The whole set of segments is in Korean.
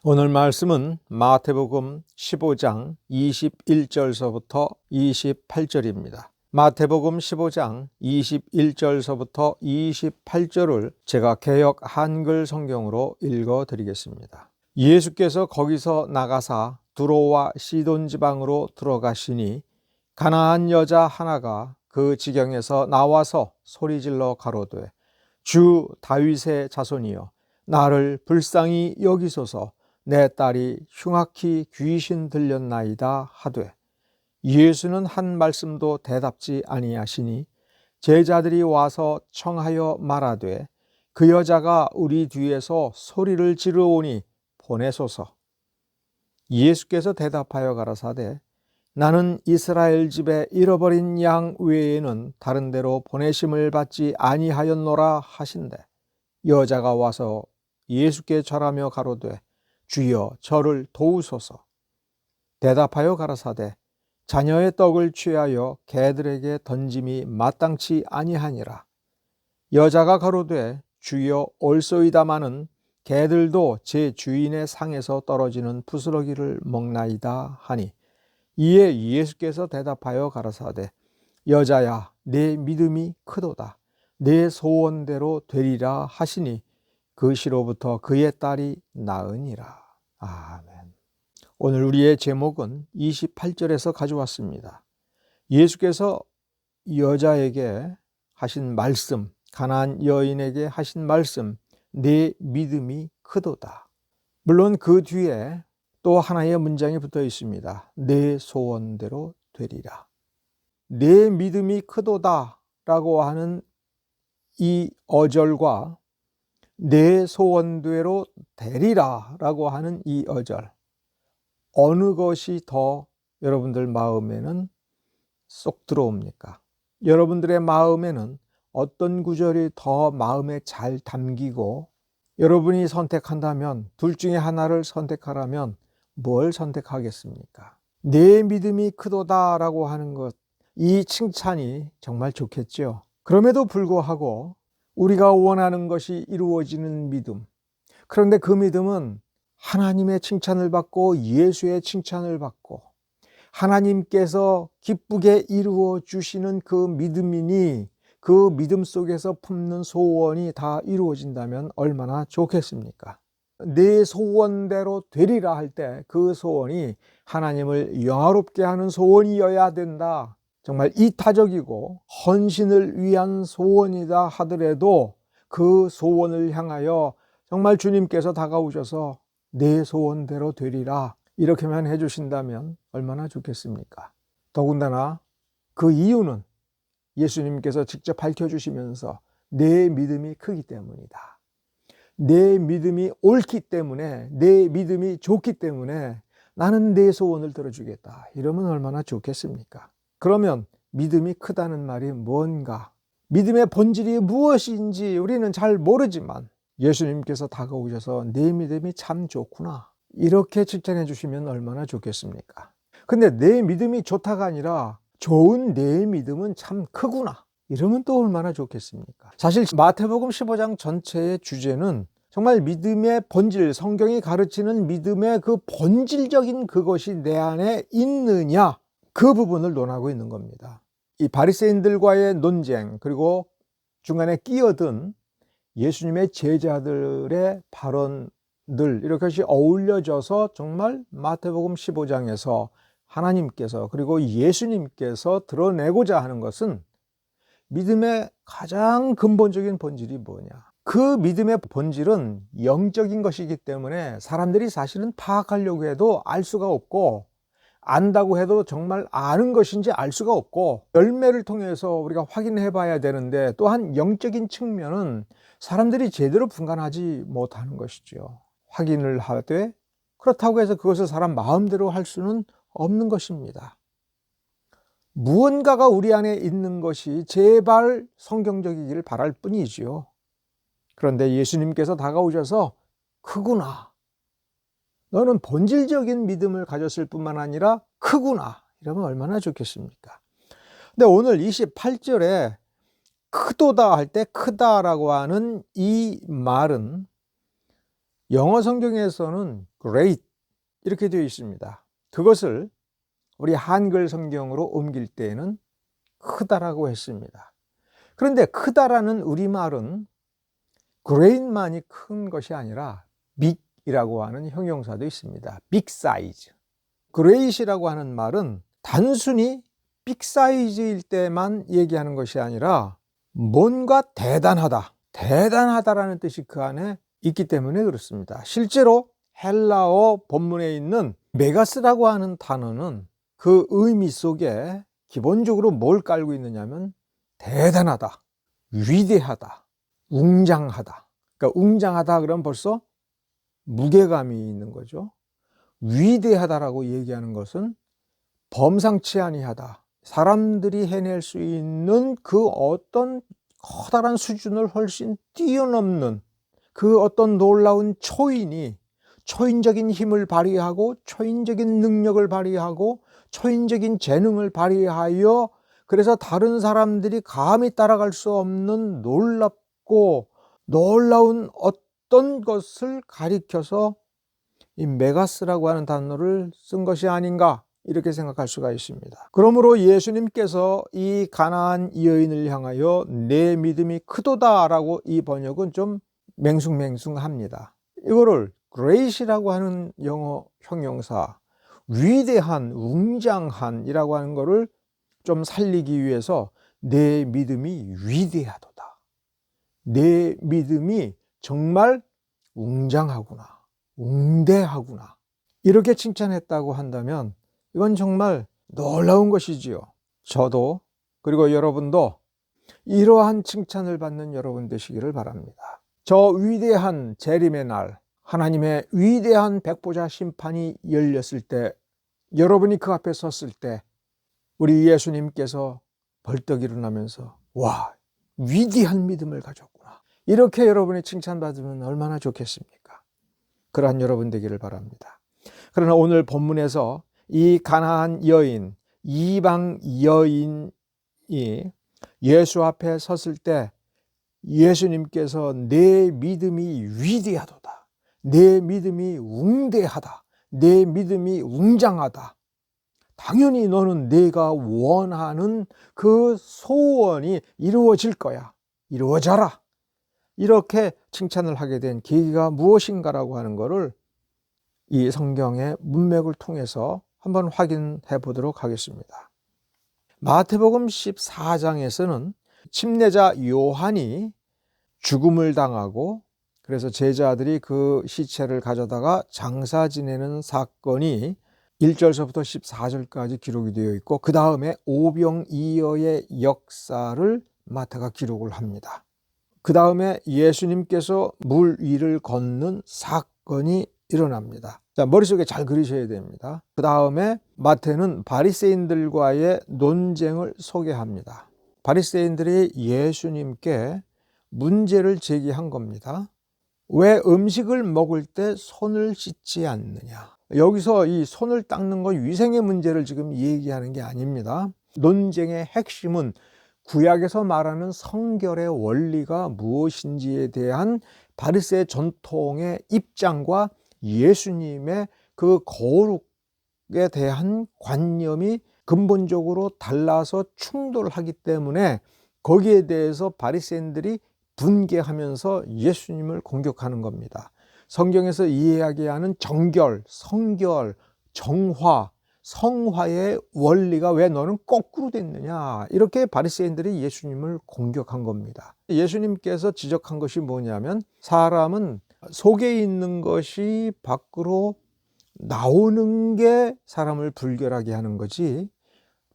오늘 말씀은 마태복음 15장 21절서부터 28절입니다. 마태복음 15장 21절서부터 28절을 제가 개역 한글 성경으로 읽어 드리겠습니다. 예수께서 거기서 나가사 두로와 시돈 지방으로 들어가시니 가나안 여자 하나가 그 지경에서 나와서 소리질러 가로되 주 다윗의 자손이여 나를 불쌍히 여기소서 내 딸이 흉악히 귀신 들렸나이다 하되 예수는 한 말씀도 대답지 아니하시니 제자들이 와서 청하여 말하되 그 여자가 우리 뒤에서 소리를 지르오니 보내소서. 예수께서 대답하여 가라사대 나는 이스라엘 집에 잃어버린 양 외에는 다른 데로 보내심을 받지 아니하였노라 하신대 여자가 와서 예수께 절하며 가로되 주여 저를 도우소서. 대답하여 가라사대 자녀의 떡을 취하여 개들에게 던짐이 마땅치 아니하니라. 여자가 가로되 주여 옳소이다마는 개들도 제 주인의 상에서 떨어지는 부스러기를 먹나이다 하니 이에 예수께서 대답하여 가라사대 여자야 내 믿음이 크도다 내 소원대로 되리라 하시니 그 시로부터 그의 딸이 나으니라. 아멘. 오늘 우리의 제목은 28절에서 가져왔습니다. 예수께서 여자에게 하신 말씀, 가나안 여인에게 하신 말씀, 내 믿음이 크도다. 물론 그 뒤에 또 하나의 문장이 붙어 있습니다. 내 소원대로 되리라. 내 믿음이 크도다 라고 하는 이 어절과 내 소원대로 되리라 라고 하는 이 어절, 어느 것이 더 여러분들 마음에는 쏙 들어옵니까? 여러분들의 마음에는 어떤 구절이 더 마음에 잘 담기고 여러분이 선택한다면 둘 중에 하나를 선택하라면 뭘 선택하겠습니까? 내 믿음이 크도다 라고 하는 것, 이 칭찬이 정말 좋겠죠. 그럼에도 불구하고 우리가 원하는 것이 이루어지는 믿음, 그런데 그 믿음은 하나님의 칭찬을 받고 예수의 칭찬을 받고 하나님께서 기쁘게 이루어 주시는 그 믿음이니 그 믿음 속에서 품는 소원이 다 이루어진다면 얼마나 좋겠습니까? 내 소원대로 되리라 할 때 그 소원이 하나님을 영화롭게 하는 소원이어야 된다. 정말 이타적이고 헌신을 위한 소원이다 하더라도 그 소원을 향하여 정말 주님께서 다가오셔서 내 소원대로 되리라 이렇게만 해주신다면 얼마나 좋겠습니까? 더군다나 그 이유는 예수님께서 직접 밝혀주시면서 내 믿음이 크기 때문이다. 내 믿음이 옳기 때문에, 내 믿음이 좋기 때문에 나는 내 소원을 들어주겠다. 이러면 얼마나 좋겠습니까? 그러면 믿음이 크다는 말이 뭔가? 믿음의 본질이 무엇인지 우리는 잘 모르지만 예수님께서 다가오셔서 내 믿음이 참 좋구나. 이렇게 칭찬해 주시면 얼마나 좋겠습니까? 근데 내 믿음이 좋다가 아니라 좋은 내 믿음은 참 크구나. 이러면 또 얼마나 좋겠습니까? 사실 마태복음 15장 전체의 주제는 정말 믿음의 본질, 성경이 가르치는 믿음의 그 본질적인 그것이 내 안에 있느냐, 그 부분을 논하고 있는 겁니다. 이 바리새인들과의 논쟁, 그리고 중간에 끼어든 예수님의 제자들의 발언들, 이렇게 어울려져서 정말 마태복음 15장에서 하나님께서 그리고 예수님께서 드러내고자 하는 것은 믿음의 가장 근본적인 본질이 뭐냐? 그 믿음의 본질은 영적인 것이기 때문에 사람들이 사실은 파악하려고 해도 알 수가 없고, 안다고 해도 정말 아는 것인지 알 수가 없고, 열매를 통해서 우리가 확인해 봐야 되는데, 또한 영적인 측면은 사람들이 제대로 분간하지 못하는 것이죠. 확인을 하되 그렇다고 해서 그것을 사람 마음대로 할 수는 없는 것입니다. 무언가가 우리 안에 있는 것이 제발 성경적이기를 바랄 뿐이지요. 그런데 예수님께서 다가오셔서 크구나, 너는 본질적인 믿음을 가졌을 뿐만 아니라 크구나, 이러면 얼마나 좋겠습니까? 근데 오늘 28절에 크도다 할 때 크다라고 하는 이 말은 영어 성경에서는 great 이렇게 되어 있습니다. 그것을 우리 한글 성경으로 옮길 때에는 크다라고 했습니다. 그런데 크다라는 우리말은 great만이 큰 것이 아니라 big이라고 하는 형용사도 있습니다. big size. great이라고 하는 말은 단순히 big size일 때만 얘기하는 것이 아니라 뭔가 대단하다라는 뜻이 그 안에 있기 때문에 그렇습니다. 실제로 헬라어 본문에 있는 메가스라고 하는 단어는 그 의미 속에 기본적으로 뭘 깔고 있느냐면 대단하다, 위대하다, 웅장하다. 그러니까 웅장하다 그러면 벌써 무게감이 있는 거죠. 위대하다라고 얘기하는 것은 범상치 아니하다. 사람들이 해낼 수 있는 그 어떤 커다란 수준을 훨씬 뛰어넘는 그 어떤 놀라운 초인이 초인적인 힘을 발휘하고 초인적인 능력을 발휘하고 초인적인 재능을 발휘하여 그래서 다른 사람들이 감히 따라갈 수 없는 놀랍고 놀라운 어떤 것을 가리켜서 이 메가스라고 하는 단어를 쓴 것이 아닌가 이렇게 생각할 수가 있습니다. 그러므로 예수님께서 이 가나안 여인을 향하여 내 믿음이 크도다라고 이 번역은 좀 맹숭맹숭합니다. 이거를 great이라고 하는 영어 형용사 위대한, 웅장한이라고 하는 거를 좀 살리기 위해서 내 믿음이 위대하도다. 내 믿음이 정말 웅장하구나. 웅대하구나. 이렇게 칭찬했다고 한다면 이건 정말 놀라운 것이지요. 저도 그리고 여러분도 이러한 칭찬을 받는 여러분 되시기를 바랍니다. 저 위대한 재림의 날, 하나님의 위대한 백보자 심판이 열렸을 때, 여러분이 그 앞에 섰을 때 우리 예수님께서 벌떡 일어나면서 와, 위대한 믿음을 가졌구나. 이렇게 여러분이 칭찬받으면 얼마나 좋겠습니까? 그러한 여러분 되기를 바랍니다. 그러나 오늘 본문에서 이 가나안 여인, 이방 여인이 예수 앞에 섰을 때 예수님께서 내 믿음이 위대하도다. 내 믿음이 웅대하다. 내 믿음이 웅장하다. 당연히 너는 내가 원하는 그 소원이 이루어질 거야. 이루어져라. 이렇게 칭찬을 하게 된 계기가 무엇인가라고 하는 것을 이 성경의 문맥을 통해서 한번 확인해 보도록 하겠습니다. 마태복음 14장에서는 침례자 요한이 죽음을 당하고 그래서 제자들이 그 시체를 가져다가 장사 지내는 사건이 1절서부터 14절까지 기록이 되어 있고 그 다음에 오병이어의 역사를 마태가 기록을 합니다. 그 다음에 예수님께서 물 위를 걷는 사건이 일어납니다. 자, 머릿속에 잘 그리셔야 됩니다. 그 다음에 마태는 바리새인들과의 논쟁을 소개합니다. 바리새인들이 예수님께 문제를 제기한 겁니다. 왜 음식을 먹을 때 손을 씻지 않느냐? 여기서 이 손을 닦는 건 위생의 문제를 지금 얘기하는 게 아닙니다. 논쟁의 핵심은 구약에서 말하는 성결의 원리가 무엇인지에 대한 바리새 전통의 입장과 예수님의 그 거룩에 대한 관념이 근본적으로 달라서 충돌하기 때문에 거기에 대해서 바리새인들이 분개하면서 예수님을 공격하는 겁니다. 성경에서 이야기하는 정결, 성결, 정화, 성화의 원리가 왜 너는 거꾸로 됐느냐 이렇게 바리새인들이 예수님을 공격한 겁니다. 예수님께서 지적한 것이 뭐냐면 사람은 속에 있는 것이 밖으로 나오는 게 사람을 불결하게 하는 거지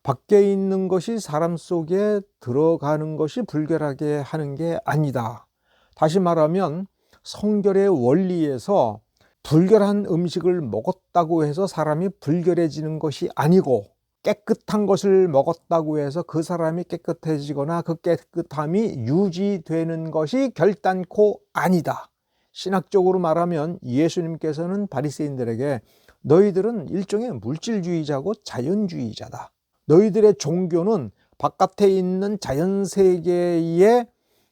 밖에 있는 것이 사람 속에 들어가는 것이 불결하게 하는 게 아니다. 다시 말하면 성결의 원리에서 불결한 음식을 먹었다고 해서 사람이 불결해지는 것이 아니고 깨끗한 것을 먹었다고 해서 그 사람이 깨끗해지거나 그 깨끗함이 유지되는 것이 결단코 아니다. 신학적으로 말하면 예수님께서는 바리새인들에게 너희들은 일종의 물질주의자고 자연주의자다. 너희들의 종교는 바깥에 있는 자연세계의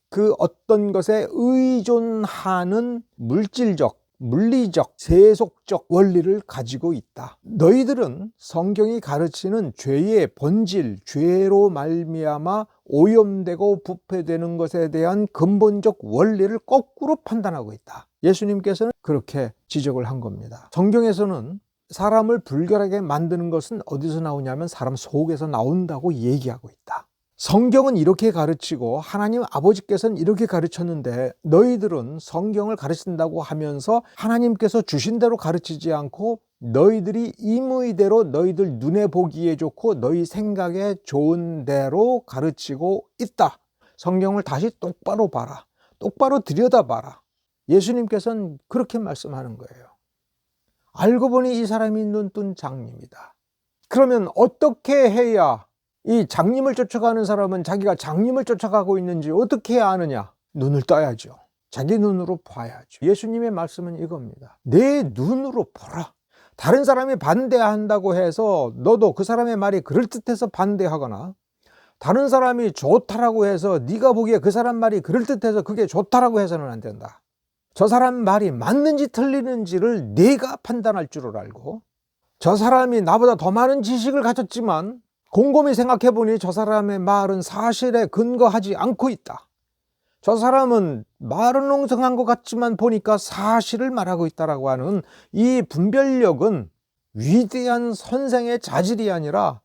그 어떤 것에 의존하는 물질적 물리적, 세속적 원리를 가지고 있다. 너희들은 성경이 가르치는 죄의 본질, 죄로 말미암아 오염되고 부패되는 것에 대한 근본적 원리를 거꾸로 판단하고 있다. 예수님께서는 그렇게 지적을 한 겁니다. 성경에서는 사람을 불결하게 만드는 것은 어디서 나오냐면 사람 속에서 나온다고 얘기하고 있다. 성경은 이렇게 가르치고 하나님 아버지께서는 이렇게 가르쳤는데 너희들은 성경을 가르친다고 하면서 하나님께서 주신 대로 가르치지 않고 너희들이 임의대로 너희들 눈에 보기에 좋고 너희 생각에 좋은 대로 가르치고 있다. 성경을 다시 똑바로 봐라. 똑바로 들여다봐라. 예수님께서는 그렇게 말씀하는 거예요. 알고 보니 이 사람이 눈뜬 장님이다. 그러면 어떻게 해야 이 장님을 쫓아가는 사람은 자기가 장님을 쫓아가고 있는지 어떻게 해야 아느냐? 눈을 떠야죠. 자기 눈으로 봐야죠. 예수님의 말씀은 이겁니다. 내 눈으로 보라. 다른 사람이 반대한다고 해서 너도 그 사람의 말이 그럴듯해서 반대하거나 다른 사람이 좋다라고 해서 네가 보기에 그 사람 말이 그럴듯해서 그게 좋다라고 해서는 안 된다. 저 사람 말이 맞는지 틀리는지를 네가 판단할 줄을 알고 저 사람이 나보다 더 많은 지식을 가졌지만 곰곰이 생각해 보니 저 사람의 말은 사실에 근거하지 않고 있다. 저 사람은 말은 엉성한 것 같지만 보니까 사실을 말하고 있다라고 하는 이 분별력은 위대한 선생의 자질이 아니라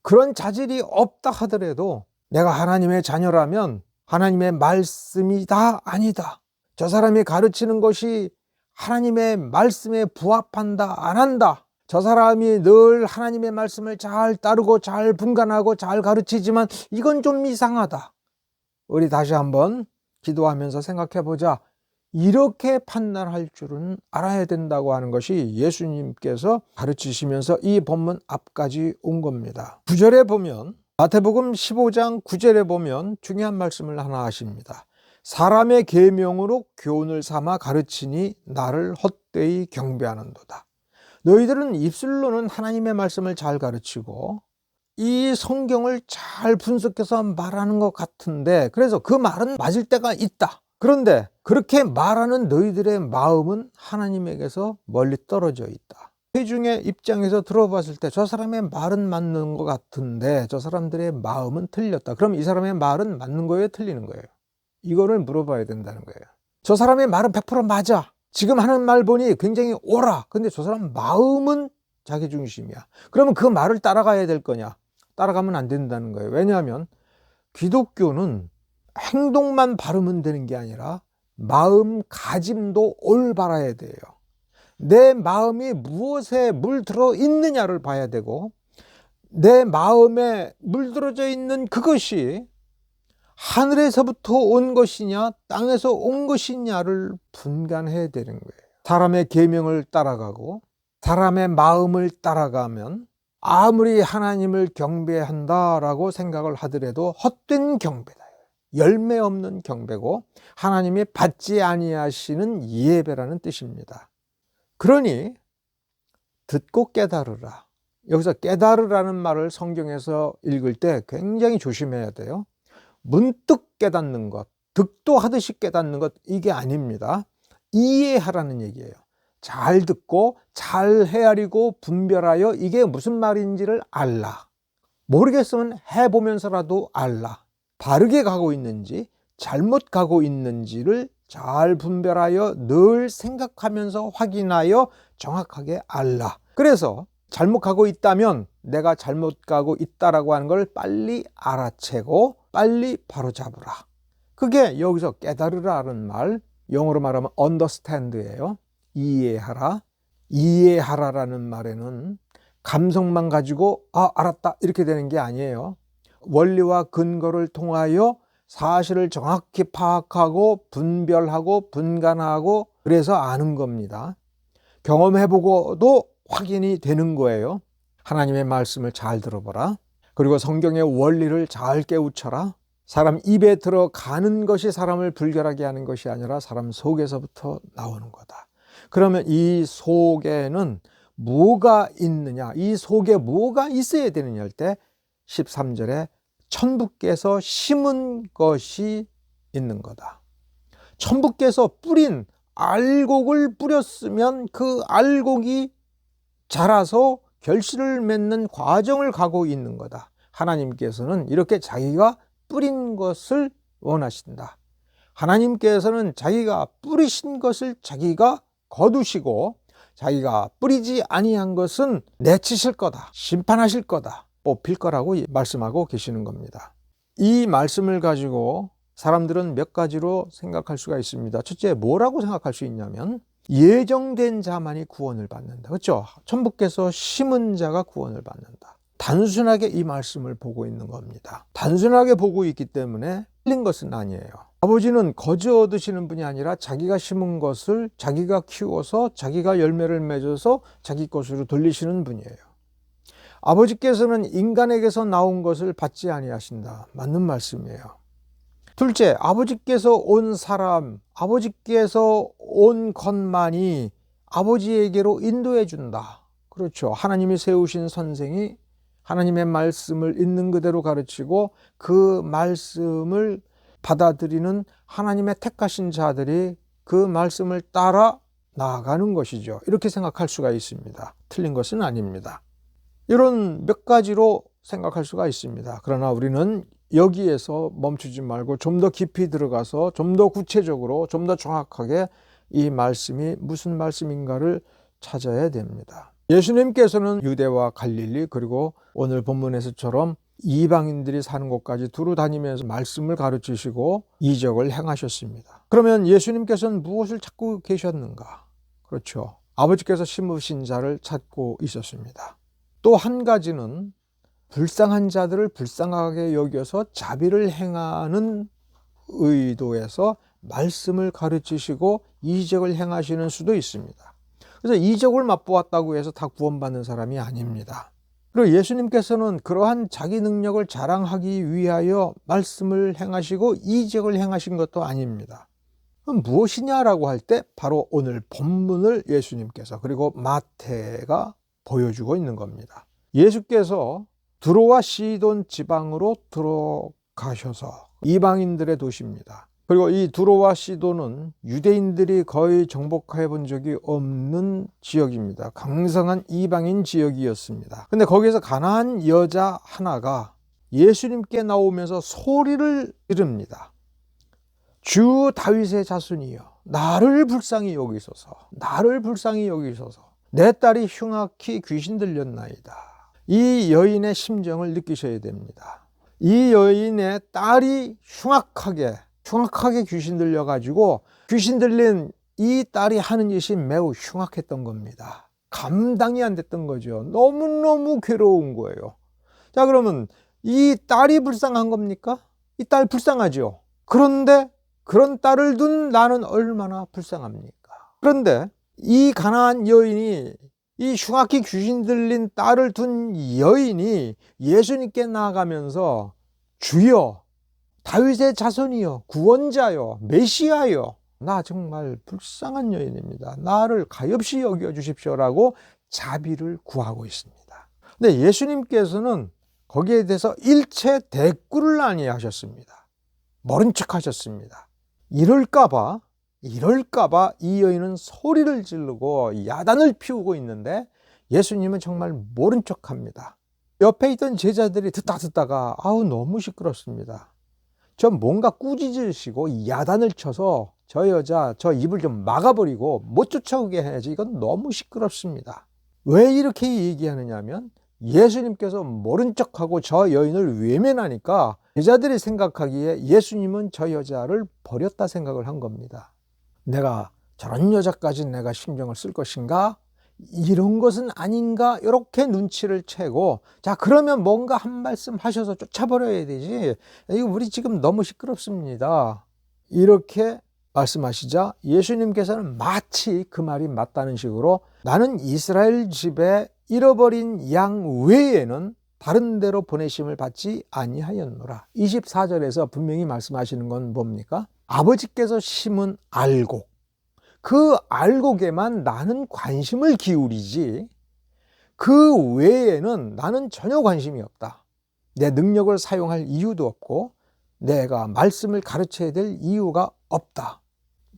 그런 자질이 없다 하더라도 내가 하나님의 자녀라면 하나님의 말씀이다 아니다. 저 사람이 가르치는 것이 하나님의 말씀에 부합한다 안 한다. 저 사람이 늘 하나님의 말씀을 잘 따르고 잘 분간하고 잘 가르치지만 이건 좀 이상하다. 우리 다시 한번 기도하면서 생각해 보자. 이렇게 판단할 줄은 알아야 된다고 하는 것이 예수님께서 가르치시면서 이 본문 앞까지 온 겁니다. 9절에 보면 마태복음 15장 9절에 보면 중요한 말씀을 하나 하십니다. 사람의 계명으로 교훈을 삼아 가르치니 나를 헛되이 경배하는도다. 너희들은 입술로는 하나님의 말씀을 잘 가르치고 이 성경을 잘 분석해서 말하는 것 같은데 그래서 그 말은 맞을 때가 있다. 그런데 그렇게 말하는 너희들의 마음은 하나님에게서 멀리 떨어져 있다. 회중의 입장에서 들어봤을 때 저 사람의 말은 맞는 것 같은데 저 사람들의 마음은 틀렸다. 그럼 이 사람의 말은 맞는 거예요? 틀리는 거예요? 이거를 물어봐야 된다는 거예요. 저 사람의 말은 100% 맞아. 지금 하는 말 보니 굉장히 옳아. 근데 저 사람 마음은 자기 중심이야. 그러면 그 말을 따라가야 될 거냐? 따라가면 안 된다는 거예요. 왜냐하면 기독교는 행동만 바르면 되는 게 아니라 마음가짐도 올바라야 돼요. 내 마음이 무엇에 물들어 있느냐를 봐야 되고 내 마음에 물들어져 있는 그것이 하늘에서부터 온 것이냐 땅에서 온 것이냐를 분간해야 되는 거예요. 사람의 계명을 따라가고 사람의 마음을 따라가면 아무리 하나님을 경배한다라고 생각을 하더라도 헛된 경배다. 열매 없는 경배고 하나님이 받지 아니하시는 예배라는 뜻입니다. 그러니 듣고 깨달으라. 여기서 깨달으라는 말을 성경에서 읽을 때 굉장히 조심해야 돼요. 문득 깨닫는 것, 득도하듯이 깨닫는 것 이게 아닙니다. 이해하라는 얘기예요. 잘 듣고 잘 헤아리고 분별하여 이게 무슨 말인지를 알라. 모르겠으면 해보면서라도 알라. 바르게 가고 있는지 잘못 가고 있는지를 잘 분별하여 늘 생각하면서 확인하여 정확하게 알라. 그래서 잘못 가고 있다면 내가 잘못 가고 있다라고 하는 걸 빨리 알아채고 빨리 바로잡으라. 그게 여기서 깨달으라는 말, 영어로 말하면 understand예요. 이해하라. 이해하라라는 말에는 감성만 가지고 알았다 이렇게 되는 게 아니에요. 원리와 근거를 통하여 사실을 정확히 파악하고 분별하고 분간하고 그래서 아는 겁니다. 경험해보고도 확인이 되는 거예요. 하나님의 말씀을 잘 들어보라. 그리고 성경의 원리를 잘 깨우쳐라. 사람 입에 들어가는 것이 사람을 불결하게 하는 것이 아니라 사람 속에서부터 나오는 거다. 그러면 이 속에는 뭐가 있느냐, 이 속에 뭐가 있어야 되느냐 할 때 13절에 천부께서 심은 것이 있는 거다. 천부께서 뿌린 알곡을 뿌렸으면 그 알곡이 자라서 결실을 맺는 과정을 가고 있는 거다. 하나님께서는 이렇게 자기가 뿌린 것을 원하신다. 하나님께서는 자기가 뿌리신 것을 자기가 거두시고 자기가 뿌리지 아니한 것은 내치실 거다, 심판하실 거다, 뽑힐 거라고 말씀하고 계시는 겁니다. 이 말씀을 가지고 사람들은 몇 가지로 생각할 수가 있습니다. 첫째, 뭐라고 생각할 수 있냐면 예정된 자만이 구원을 받는다. 그렇죠? 천부께서 심은 자가 구원을 받는다. 단순하게 이 말씀을 보고 있는 겁니다. 단순하게 보고 있기 때문에 틀린 것은 아니에요. 아버지는 거저 얻으시는 분이 아니라 자기가 심은 것을 자기가 키워서 자기가 열매를 맺어서 자기 것으로 돌리시는 분이에요. 아버지께서는 인간에게서 나온 것을 받지 아니하신다. 맞는 말씀이에요. 둘째, 아버지께서 온 사람, 아버지께서 온 것만이 아버지에게로 인도해 준다. 그렇죠. 하나님이 세우신 선생이 하나님의 말씀을 있는 그대로 가르치고 그 말씀을 받아들이는 하나님의 택하신 자들이 그 말씀을 따라 나아가는 것이죠. 이렇게 생각할 수가 있습니다. 틀린 것은 아닙니다. 이런 몇 가지로 생각할 수가 있습니다. 그러나 우리는 여기에서 멈추지 말고 좀 더 깊이 들어가서 좀 더 구체적으로 좀 더 정확하게 이 말씀이 무슨 말씀인가를 찾아야 됩니다. 예수님께서는 유대와 갈릴리 그리고 오늘 본문에서처럼 이방인들이 사는 곳까지 두루 다니면서 말씀을 가르치시고 이적을 행하셨습니다. 그러면 예수님께서는 무엇을 찾고 계셨는가? 그렇죠. 아버지께서 심으신 자를 찾고 있었습니다. 또 한 가지는 불쌍한 자들을 불쌍하게 여겨서 자비를 행하는 의도에서 말씀을 가르치시고 이적을 행하시는 수도 있습니다. 그래서 이적을 맛보았다고 해서 다 구원받는 사람이 아닙니다. 그리고 예수님께서는 그러한 자기 능력을 자랑하기 위하여 말씀을 행하시고 이적을 행하신 것도 아닙니다. 그럼 무엇이냐라고 할 때 바로 오늘 본문을 예수님께서 그리고 마태가 보여주고 있는 겁니다. 예수께서 두로와 시돈 지방으로 들어가셔서 이방인들의 도시입니다. 그리고 이 두로와 시돈은 유대인들이 거의 정복해 본 적이 없는 지역입니다. 강성한 이방인 지역이었습니다. 근데 거기에서 가난한 여자 하나가 예수님께 나오면서 소리를 지릅니다. 주 다윗의 자손이여 나를 불쌍히 여기소서, 나를 불쌍히 여기소서. 내 딸이 흉악히 귀신 들렸나이다. 이 여인의 심정을 느끼셔야 됩니다. 이 여인의 딸이 흉악하게 귀신 들려가지고 귀신 들린 이 딸이 하는 짓이 매우 흉악했던 겁니다. 감당이 안 됐던 거죠. 너무너무 괴로운 거예요. 자, 그러면 이 딸이 불쌍한 겁니까? 이 딸 불쌍하죠. 그런데 그런 딸을 둔 나는 얼마나 불쌍합니까? 그런데 이 가난한 여인이 이 흉악히 귀신 들린 딸을 둔 여인이 예수님께 나아가면서 주여 다윗의 자손이여 구원자여 메시아여 나 정말 불쌍한 여인입니다. 나를 가엾이 여겨주십시오라고 자비를 구하고 있습니다. 근데 예수님께서는 거기에 대해서 일체 대꾸를 아니하셨습니다. 모른 척 하셨습니다. 이럴까봐 이 여인은 소리를 지르고 야단을 피우고 있는데 예수님은 정말 모른 척합니다. 옆에 있던 제자들이 듣다가 아우 너무 시끄럽습니다. 저 뭔가 꾸짖으시고 야단을 쳐서 저 여자 저 입을 좀 막아버리고 못 쫓아오게 해야지, 이건 너무 시끄럽습니다. 왜 이렇게 얘기하느냐 하면 예수님께서 모른 척하고 저 여인을 외면하니까 제자들이 생각하기에 예수님은 저 여자를 버렸다 생각을 한 겁니다. 내가 저런 여자까지 내가 신경을 쓸 것인가? 이런 것은 아닌가? 이렇게 눈치를 채고 자 그러면 뭔가 한 말씀 하셔서 쫓아버려야 되지, 이거 우리 지금 너무 시끄럽습니다. 이렇게 말씀하시자 예수님께서는 마치 그 말이 맞다는 식으로 나는 이스라엘 집에 잃어버린 양 외에는 다른 데로 보내심을 받지 아니하였노라. 24절에서 분명히 말씀하시는 건 뭡니까? 아버지께서 심은 알곡, 그 알곡에만 나는 관심을 기울이지 그 외에는 나는 전혀 관심이 없다. 내 능력을 사용할 이유도 없고 내가 말씀을 가르쳐야 될 이유가 없다.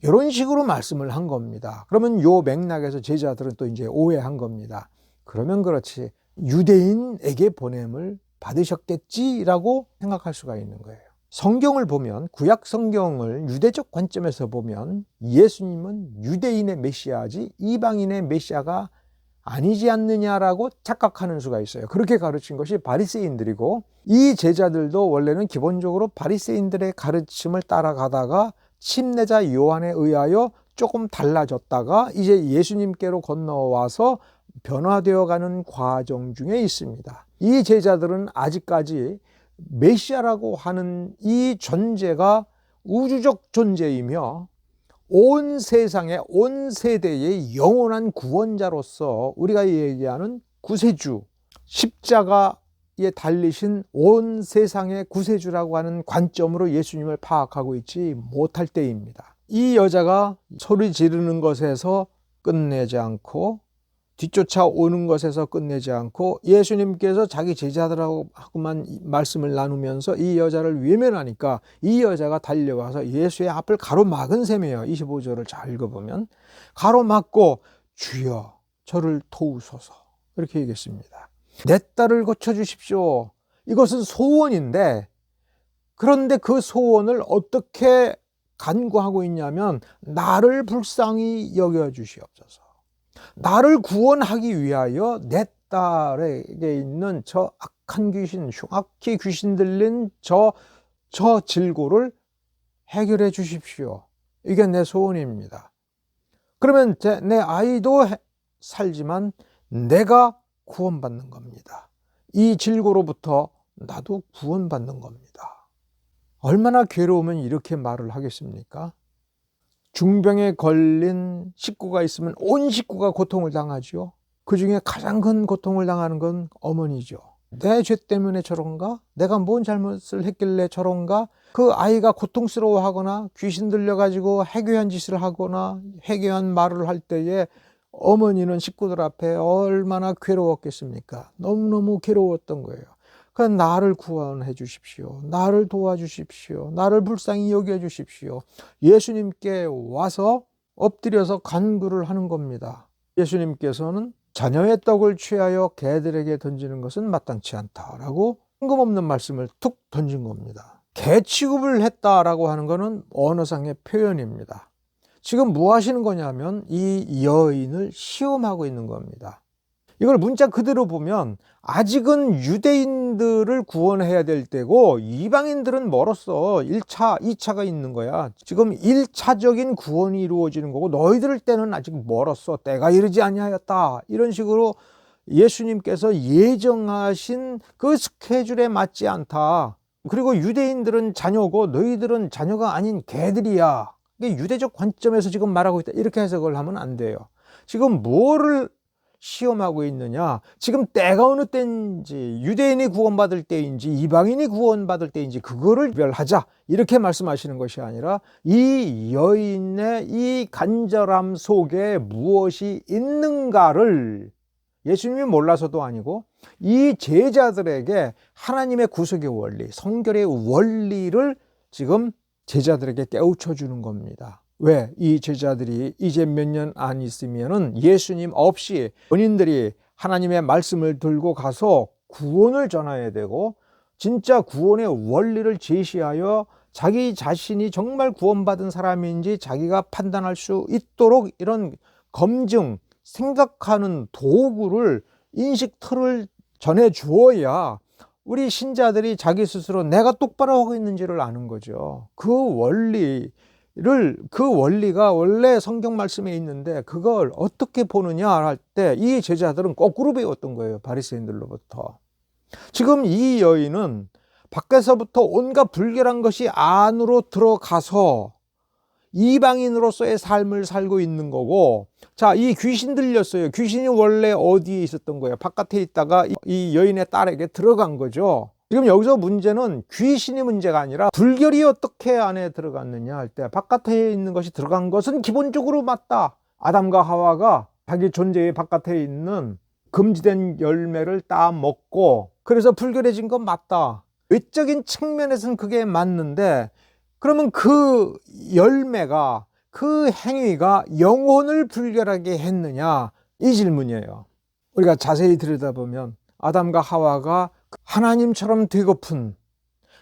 이런 식으로 말씀을 한 겁니다. 그러면 요 맥락에서 제자들은 또 이제 오해한 겁니다. 그러면 그렇지, 유대인에게 보냄을 받으셨겠지라고 생각할 수가 있는 거예요. 성경을 보면, 구약 성경을 유대적 관점에서 보면 예수님은 유대인의 메시아지 이방인의 메시아가 아니지 않느냐라고 착각하는 수가 있어요. 그렇게 가르친 것이 바리새인들이고, 이 제자들도 원래는 기본적으로 바리새인들의 가르침을 따라가다가 침례자 요한에 의하여 조금 달라졌다가 이제 예수님께로 건너와서 변화되어 가는 과정 중에 있습니다. 이 제자들은 아직까지 메시아라고 하는 이 존재가 우주적 존재이며 온 세상의 온 세대의 영원한 구원자로서 우리가 얘기하는 구세주, 십자가에 달리신 온 세상의 구세주라고 하는 관점으로 예수님을 파악하고 있지 못할 때입니다. 이 여자가 소리 지르는 것에서 끝내지 않고 뒤쫓아오는 것에서 끝내지 않고 예수님께서 자기 제자들하고만 말씀을 나누면서 이 여자를 외면하니까 이 여자가 달려와서 예수의 앞을 가로막은 셈이에요. 25절을 잘 읽어보면 가로막고 주여 저를 도우소서 이렇게 얘기했습니다. 내 딸을 고쳐주십시오. 이것은 소원인데, 그런데 그 소원을 어떻게 간구하고 있냐면 나를 불쌍히 여겨주시옵소서. 나를 구원하기 위하여 내 딸에게 있는 저 악한 귀신, 흉악히 귀신 들린 저 질고를 해결해 주십시오. 이게 내 소원입니다. 그러면 내 아이도 살지만 내가 구원받는 겁니다. 이 질고로부터 나도 구원받는 겁니다. 얼마나 괴로우면 이렇게 말을 하겠습니까? 중병에 걸린 식구가 있으면 온 식구가 고통을 당하죠. 그 중에 가장 큰 고통을 당하는 건 어머니죠. 내 죄 때문에 저런가? 내가 뭔 잘못을 했길래 저런가? 그 아이가 고통스러워하거나 귀신 들려가지고 해괴한 짓을 하거나 해괴한 말을 할 때에 어머니는 식구들 앞에 얼마나 괴로웠겠습니까? 너무너무 괴로웠던 거예요. 그러니까 나를 구원해 주십시오. 나를 도와주십시오. 나를 불쌍히 여겨 주십시오. 예수님께 와서 엎드려서 간구를 하는 겁니다. 예수님께서는 자녀의 떡을 취하여 개들에게 던지는 것은 마땅치 않다라고 뜬금없는 말씀을 툭 던진 겁니다. 개 취급을 했다라고 하는 것은 언어상의 표현입니다. 지금 뭐 하시는 거냐면 이 여인을 시험하고 있는 겁니다. 이걸 문자 그대로 보면 아직은 유대인들을 구원해야 될 때고 이방인들은 멀었어. 1차, 2차가 있는 거야. 지금 1차적인 구원이 이루어지는 거고 너희들 때는 아직 멀었어. 때가 이르지 아니하였다. 이런 식으로 예수님께서 예정하신 그 스케줄에 맞지 않다. 그리고 유대인들은 자녀고 너희들은 자녀가 아닌 개들이야. 이게 유대적 관점에서 지금 말하고 있다. 이렇게 해석을 하면 안 돼요. 지금 뭐를 시험하고 있느냐, 지금 때가 어느 때인지, 유대인이 구원받을 때인지 이방인이 구원받을 때인지 그거를 구별하자 이렇게 말씀하시는 것이 아니라 이 여인의 이 간절함 속에 무엇이 있는가를 예수님이 몰라서도 아니고 이 제자들에게 하나님의 구속의 원리, 성결의 원리를 지금 제자들에게 깨우쳐 주는 겁니다. 왜? 이 제자들이 이제 몇 년 안 있으면은 예수님 없이 본인들이 하나님의 말씀을 들고 가서 구원을 전해야 되고 진짜 구원의 원리를 제시하여 자기 자신이 정말 구원받은 사람인지 자기가 판단할 수 있도록 이런 검증, 생각하는 도구를, 인식 틀을 전해 주어야 우리 신자들이 자기 스스로 내가 똑바로 하고 있는지를 아는 거죠. 그 원리가 원래 성경 말씀에 있는데 그걸 어떻게 보느냐 할 때 이 제자들은 거꾸로 배웠던 거예요. 바리새인들로부터. 지금 이 여인은 밖에서부터 온갖 불결한 것이 안으로 들어가서 이방인으로서의 삶을 살고 있는 거고, 자, 이 귀신 들렸어요. 귀신이 원래 어디에 있었던 거예요? 바깥에 있다가 이 여인의 딸에게 들어간 거죠. 지금 여기서 문제는 귀신이 문제가 아니라 불결이 어떻게 안에 들어갔느냐 할 때 바깥에 있는 것이 들어간 것은 기본적으로 맞다. 아담과 하와가 자기 존재의 바깥에 있는 금지된 열매를 따먹고 그래서 불결해진 건 맞다. 외적인 측면에서는 그게 맞는데 그러면 그 열매가 그 행위가 영혼을 불결하게 했느냐? 이 질문이에요. 우리가 자세히 들여다보면 아담과 하와가 하나님처럼 되고픈,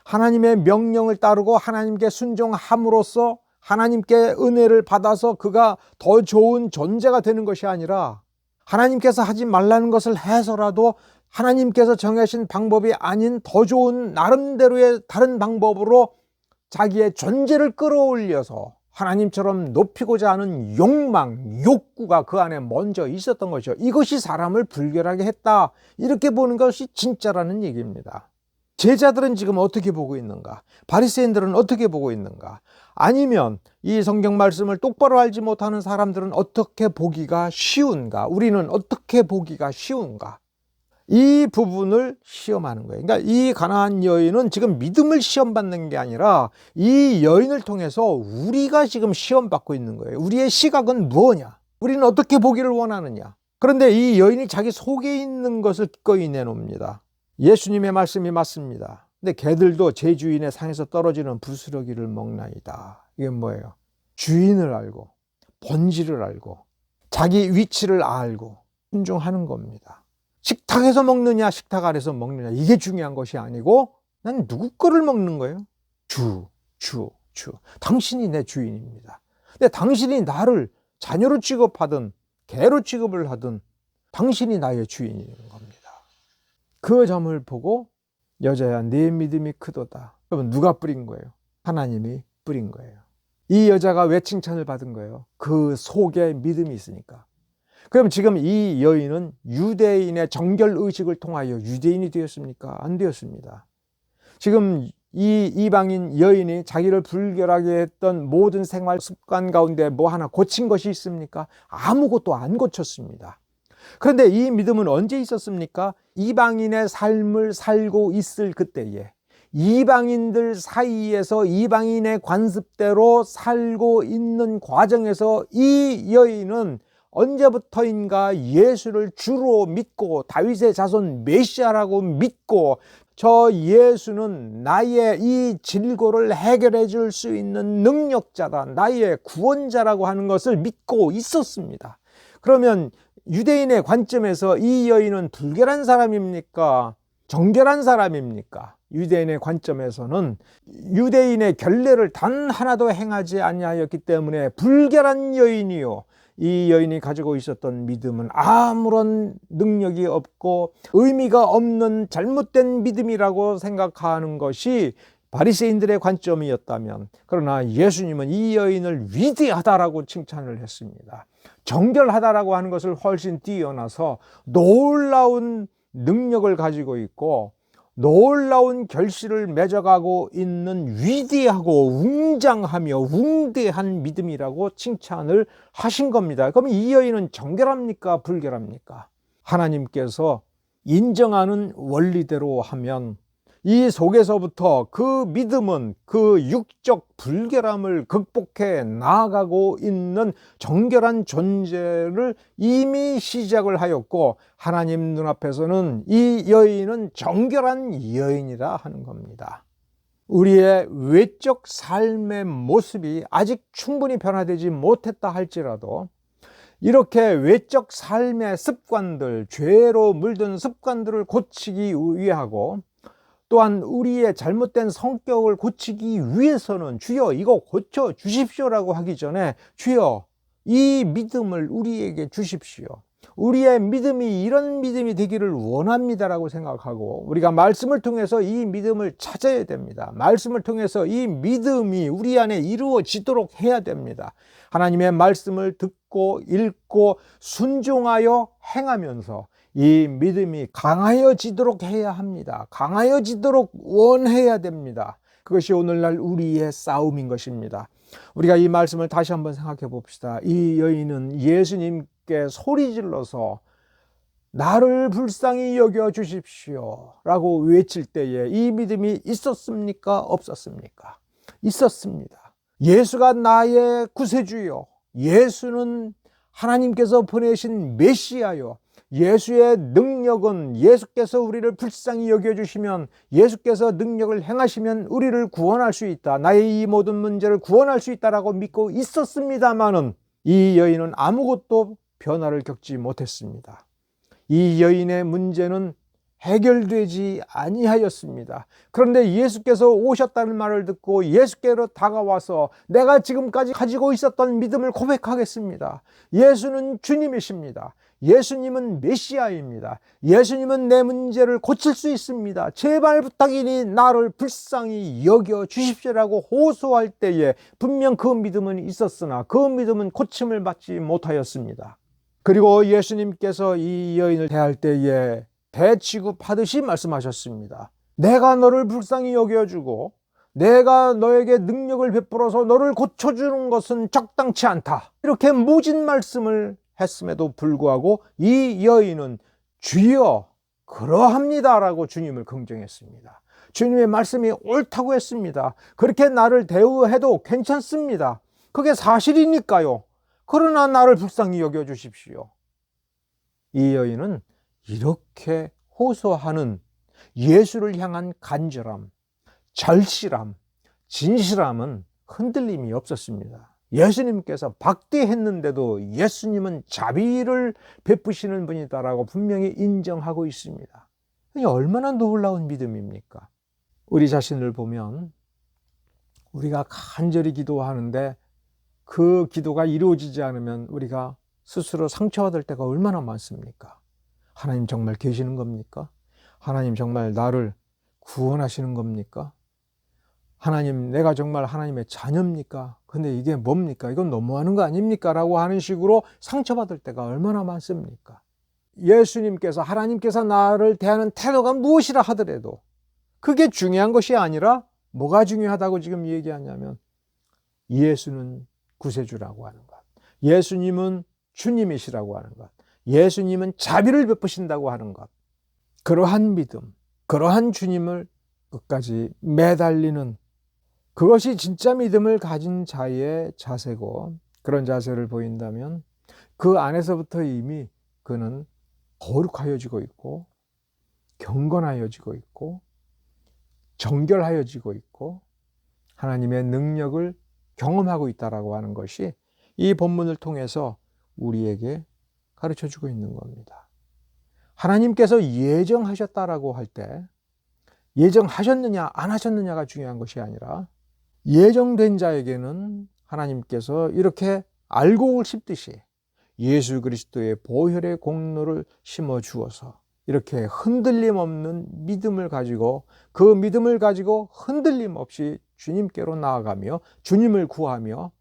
하나님의 명령을 따르고 하나님께 순종함으로써 하나님께 은혜를 받아서 그가 더 좋은 존재가 되는 것이 아니라 하나님께서 하지 말라는 것을 해서라도 하나님께서 정하신 방법이 아닌 더 좋은 나름대로의 다른 방법으로 자기의 존재를 끌어올려서 하나님처럼 높이고자 하는 욕망, 욕구가 그 안에 먼저 있었던 것이죠. 이것이 사람을 불결하게 했다, 이렇게 보는 것이 진짜라는 얘기입니다. 제자들은 지금 어떻게 보고 있는가? 바리새인들은 어떻게 보고 있는가? 아니면 이 성경 말씀을 똑바로 알지 못하는 사람들은 어떻게 보기가 쉬운가? 우리는 어떻게 보기가 쉬운가? 이 부분을 시험하는 거예요. 그러니까 이 가나안 여인은 지금 믿음을 시험받는 게 아니라 이 여인을 통해서 우리가 지금 시험받고 있는 거예요. 우리의 시각은 뭐냐? 우리는 어떻게 보기를 원하느냐? 그런데 이 여인이 자기 속에 있는 것을 기꺼이 내놓습니다. 예수님의 말씀이 맞습니다. 근데 개들도 제 주인의 상에서 떨어지는 부스러기를 먹나이다. 이게 뭐예요? 주인을 알고 본질을 알고 자기 위치를 알고 순종하는 겁니다. 식탁에서 먹느냐 식탁 아래서 먹느냐 이게 중요한 것이 아니고 난 누구 거를 먹는 거예요? 주. 당신이 내 주인입니다. 근데 당신이 나를 자녀로 취급하든 개로 취급을 하든 당신이 나의 주인인 겁니다. 그 점을 보고 여자야 네 믿음이 크도다. 여러분 누가 뿌린 거예요? 하나님이 뿌린 거예요. 이 여자가 왜 칭찬을 받은 거예요? 그 속에 믿음이 있으니까. 그럼 지금 이 여인은 유대인의 정결의식을 통하여 유대인이 되었습니까? 안 되었습니다. 지금 이 이방인 여인이 자기를 불결하게 했던 모든 생활 습관 가운데 뭐 하나 고친 것이 있습니까? 아무것도 안 고쳤습니다. 그런데 이 믿음은 언제 있었습니까? 이방인의 삶을 살고 있을 그때에, 이방인들 사이에서 이방인의 관습대로 살고 있는 과정에서 이 여인은 언제부터인가 예수를 주로 믿고 다윗의 자손 메시아라고 믿고 저 예수는 나의 이 질고를 해결해 줄 수 있는 능력자다, 나의 구원자라고 하는 것을 믿고 있었습니다. 그러면 유대인의 관점에서 이 여인은 불결한 사람입니까? 정결한 사람입니까? 유대인의 관점에서는 유대인의 결례를 단 하나도 행하지 아니하였기 때문에 불결한 여인이요, 이 여인이 가지고 있었던 믿음은 아무런 능력이 없고 의미가 없는 잘못된 믿음이라고 생각하는 것이 바리새인들의 관점이었다면, 그러나 예수님은 이 여인을 위대하다라고 칭찬을 했습니다. 정결하다라고 하는 것을 훨씬 뛰어나서 놀라운 능력을 가지고 있고 놀라운 결실을 맺어가고 있는 위대하고 웅장하며 웅대한 믿음이라고 칭찬을 하신 겁니다. 그럼 이 여인은 정결합니까? 불결합니까? 하나님께서 인정하는 원리대로 하면 이 속에서부터 그 믿음은 그 육적 불결함을 극복해 나아가고 있는 정결한 존재를 이미 시작을 하였고, 하나님 눈앞에서는 이 여인은 정결한 여인이라 하는 겁니다. 우리의 외적 삶의 모습이 아직 충분히 변화되지 못했다 할지라도 이렇게 외적 삶의 습관들, 죄로 물든 습관들을 고치기 위하고 또한 우리의 잘못된 성격을 고치기 위해서는 주여 이거 고쳐 주십시오라고 하기 전에 주여 이 믿음을 우리에게 주십시오, 우리의 믿음이 이런 믿음이 되기를 원합니다라고 생각하고 우리가 말씀을 통해서 이 믿음을 찾아야 됩니다. 말씀을 통해서 이 믿음이 우리 안에 이루어지도록 해야 됩니다. 하나님의 말씀을 듣고 읽고 순종하여 행하면서 이 믿음이 강하여지도록 해야 합니다. 강하여지도록 원해야 됩니다. 그것이 오늘날 우리의 싸움인 것입니다. 우리가 이 말씀을 다시 한번 생각해 봅시다. 이 여인은 예수님께 소리 질러서 나를 불쌍히 여겨 주십시오 라고 외칠 때에 이 믿음이 있었습니까? 없었습니까? 있었습니다. 예수가 나의 구세주요, 예수는 하나님께서 보내신 메시아요. 예수의 능력은 예수께서 우리를 불쌍히 여겨주시면, 예수께서 능력을 행하시면 우리를 구원할 수 있다. 나의 이 모든 문제를 구원할 수 있다라고 믿고 있었습니다마는 이 여인은 아무것도 변화를 겪지 못했습니다. 이 여인의 문제는 해결되지 아니하였습니다. 그런데 예수께서 오셨다는 말을 듣고 예수께로 다가와서 내가 지금까지 가지고 있었던 믿음을 고백하겠습니다. 예수는 주님이십니다. 예수님은 메시아입니다. 예수님은 내 문제를 고칠 수 있습니다. 제발 부탁이니 나를 불쌍히 여겨 주십시오라고 호소할 때에 분명 그 믿음은 있었으나 그 믿음은 고침을 받지 못하였습니다. 그리고 예수님께서 이 여인을 대할 때에 대취급하듯이 말씀하셨습니다. 내가 너를 불쌍히 여겨주고 내가 너에게 능력을 베풀어서 너를 고쳐주는 것은 적당치 않다. 이렇게 모진 말씀을 했음에도 불구하고 이 여인은 주여 그러합니다라고 주님을 긍정했습니다. 주님의 말씀이 옳다고 했습니다. 그렇게 나를 대우해도 괜찮습니다. 그게 사실이니까요. 그러나 나를 불쌍히 여겨주십시오. 이 여인은 이렇게 호소하는 예수를 향한 간절함, 절실함, 진실함은 흔들림이 없었습니다. 예수님께서 박대했는데도 예수님은 자비를 베푸시는 분이다라고 분명히 인정하고 있습니다. 얼마나 놀라운 믿음입니까? 우리 자신을 보면 우리가 간절히 기도하는데 그 기도가 이루어지지 않으면 우리가 스스로 상처받을 때가 얼마나 많습니까? 하나님 정말 계시는 겁니까? 하나님 정말 나를 구원하시는 겁니까? 하나님, 내가 정말 하나님의 자녀입니까? 근데 이게 뭡니까? 이건 너무하는 거 아닙니까? 라고 하는 식으로 상처받을 때가 얼마나 많습니까? 예수님께서, 하나님께서 나를 대하는 태도가 무엇이라 하더라도 그게 중요한 것이 아니라 뭐가 중요하다고 지금 얘기하냐면 예수는 구세주라고 하는 것, 예수님은 주님이시라고 하는 것, 예수님은 자비를 베푸신다고 하는 것, 그러한 믿음, 그러한 주님을 끝까지 매달리는 그것이 진짜 믿음을 가진 자의 자세고, 그런 자세를 보인다면 그 안에서부터 이미 그는 거룩하여지고 있고 경건하여지고 있고 정결하여지고 있고 하나님의 능력을 경험하고 있다라고 하는 것이 이 본문을 통해서 우리에게 가르쳐주고 있는 겁니다. 하나님께서 예정하셨다라고 할 때 예정하셨느냐 안 하셨느냐가 중요한 것이 아니라 예정된 자에게는 하나님께서 이렇게 알곡을 심듯이 예수 그리스도의 보혈의 공로를 심어 주어서 이렇게 흔들림 없는 믿음을 가지고 그 믿음을 가지고 흔들림 없이 주님께로 나아가며 주님을 구하며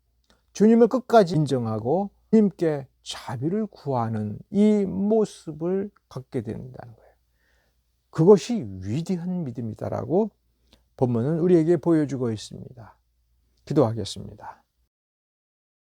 주님을 끝까지 인정하고 주님께 자비를 구하는 이 모습을 갖게 된다는 거예요. 그것이 위대한 믿음이다라고 본문은 우리에게 보여주고 있습니다. 기도하겠습니다.